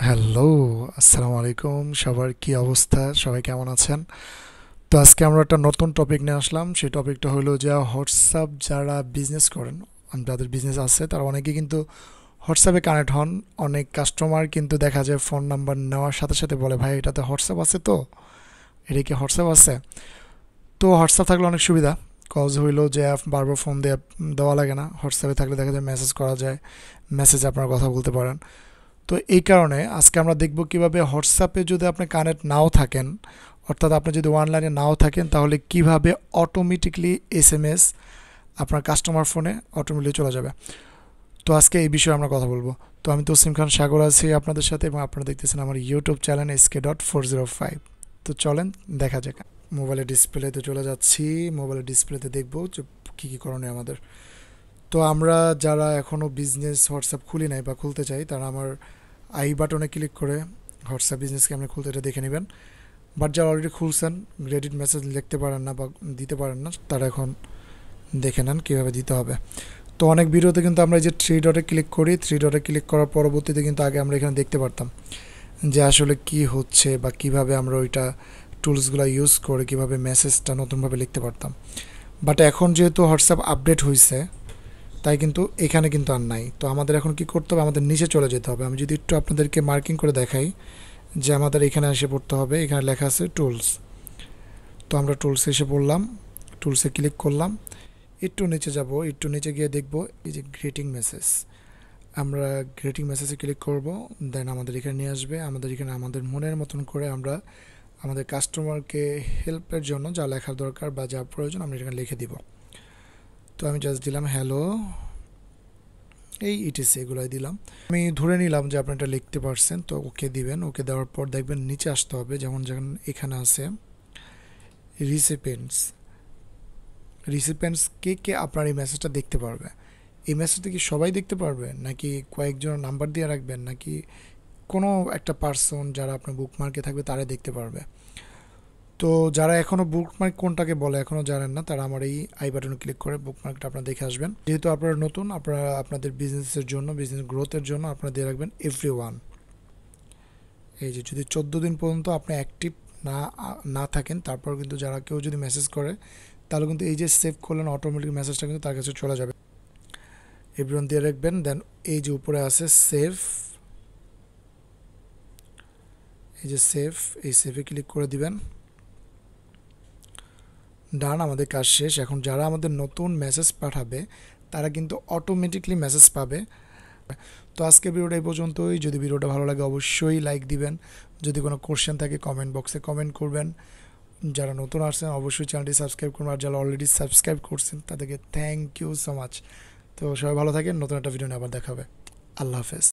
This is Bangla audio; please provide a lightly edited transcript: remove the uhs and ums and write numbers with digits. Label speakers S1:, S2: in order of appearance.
S1: হ্যালো, আসসালামু আলাইকুম। সবার কি অবস্থা? সবাই কেমন আছেন? তো আজকে আমরা একটা নতুন টপিক নিয়ে আসলাম। সেই টপিকটা হলো যে হোয়াটসঅ্যাপ যারা বিজনেস করেন, যাদের বিজনেস আছে তারা অনেকে কিন্তু হোয়াটসঅ্যাপে কানেক্ট হন। অনেক কাস্টমার কিন্তু দেখা যায় ফোন নাম্বার নেওয়ার সাথে সাথে বলে, ভাই এটাতে হোয়াটসঅ্যাপ আছে তো? এটা কি হোয়াটসঅ্যাপ আছে? তো হোয়াটসঅ্যাপ থাকলে অনেক সুবিধা। কজ হইলো যে বারবার ফোন দেওয়া লাগে না। হোয়াটসঅ্যাপে থাকলে দেখা যায় মেসেজ করা যায়, মেসেজে আপনারা কথা বলতে পারেন। তো এই কারণে আজকে আমরা দেখব কিভাবে হোয়াটসঅ্যাপে যদি আপনি কানেক্ট নাও থাকেন, অর্থাৎ আপনি যদি অনলাইনে নাও থাকেন, তাহলে কিভাবে অটোমেটিকলি এসএমএস আপনার কাস্টমার ফোনে অটোমেটিকলি চলে যাবে। তো আজকে এই বিষয়ে আমরা কথা বলবো। তো আমি তসলিম খান সাগর আছি আপনাদের সাথে, এবং আপনারা দেখতেছেন আমার ইউটিউব চ্যানেল SK.405। তো চলেন দেখা যাক। মোবাইলের ডিসপ্লেতে চলে যাচ্ছি। মোবাইলের ডিসপ্লেতে দেখব যে কী কী করণীয় আমাদের। তো আমরা যারা এখনও বিজনেস হোয়াটসঅ্যাপ খুলি নাই বা খুলতে চাই, তারা আমার আই বাটনে ক্লিক করে হোয়াটসঅ্যাপ বিজনেসকে আপনি খুলতে এটা দেখে নেবেন। বাট যারা অলরেডি খুলছেন, ক্রেডিট মেসেজ লিখতে পারেন না বা দিতে পারেন না, তারা এখন দেখে নেন কীভাবে দিতে হবে। তো অনেক ভিডিওতে কিন্তু আমরা এই যে থ্রি ডটে ক্লিক করি, থ্রি ডটে ক্লিক করার পরবর্তীতে কিন্তু আগে আমরা এখানে দেখতে পারতাম যে আসলে কি হচ্ছে বা কিভাবে আমরা ওইটা টুলসগুলো ইউজ করে কীভাবে মেসেজটা নতুনভাবে লিখতে পারতাম। বাট এখন যেহেতু হোয়াটসঅ্যাপ আপডেট হয়েছে, তাই কিন্তু এখানে কিন্তু আর নাই। তো আমাদের এখন কি করতে হবে, আমাদের নিচে চলে যেতে হবে। আমি যদি একটু আপনাদেরকে মার্কিং করে দেখাই যে আমাদের এখানে এসে পড়তে হবে, এখানে লেখা আছে টুলস। তো আমরা টুলসে এসে পড়লাম, টুলসে ক্লিক করলাম, একটু নিচে যাব, একটু নিচে গিয়ে দেখব এই যে গ্রিটিং মেসেজ। আমরা গ্রিটিং মেসেজে ক্লিক করব, দেন আমাদের এখানে নিয়ে আসবে। আমাদের এখানে আমাদের মনের মতন করে আমরা আমাদের কাস্টমারকে হেল্পের জন্য যা লেখার দরকার বা যা প্রয়োজন আমরা এখানে লিখে দিব। তো আমি জাস্ট দিলাম হ্যালো, এই ইটিসি এগুলোই দিলাম। আমি ধরে নিলাম যে আপনি এটা লিখতে পারছেন, তো ওকে দিবেন। ওকে দেওয়ার পর দেখবেন নিচে আসতে হবে, যেমন যেমন এখানে আছে রিসিপেন্টস। রিসিপেন্টস কে কে আপনার এই মেসেজটা দেখতে পারবে। এই মেসেজটা কি সবাই দেখতে পারবে, নাকি কয়েকজন নাম্বার দিয়ে রাখবেন, নাকি কোনো একটা পার্সন যারা আপনার বুকমার্কে থাকবে তারাই দেখতে পারবে। তো যারা এখনও বুকমার্ক কোনটাকে বলে এখনও জানেন না, তারা আমার এই আই বাটনে ক্লিক করে বুকমার্কটা আপনারা দেখে আসবেন। যেহেতু আপনারা নতুন, আপনারা আপনাদের বিজনেসের জন্য, বিজনেস গ্রোথের জন্য আপনারা দিয়ে রাখবেন এভরিওয়ান। এই যে যদি 14 দিন পর্যন্ত আপনি অ্যাক্টিভ না না থাকেন, তারপর কিন্তু যারা কেউ যদি মেসেজ করে, তাহলে কিন্তু এই যে সেভ করলেন অটোমেটিক মেসেজটা কিন্তু তার কাছে চলে যাবে। এভরিওয়ান দিয়ে রাখবেন। দেন এই যে উপরে আছে সেভ, এই যে সেভ, এই সেভে ক্লিক করে দিবেন। ডান, আমাদের কাজ শেষ। এখন যারা আমাদের নতুন মেসেজ পাঠাবে, তারা কিন্তু অটোমেটিকলি মেসেজ পাবে। তো আজকের ভিডিওটা এই পর্যন্তই। যদি ভিডিওটা ভালো লাগে অবশ্যই লাইক দিবেন। যদি কোনো কোশ্চেন থাকে কমেন্ট বক্সে কমেন্ট করবেন। যারা নতুন আসছেন অবশ্যই চ্যানেলটি সাবস্ক্রাইব করবেন, আর যারা অলরেডি সাবস্ক্রাইব করছেন তাদেরকে থ্যাংক ইউ সো মাচ। তো সবাই ভালো থাকেন, নতুন একটা ভিডিও নিয়ে আবার দেখা হবে। আল্লাহ হাফেজ।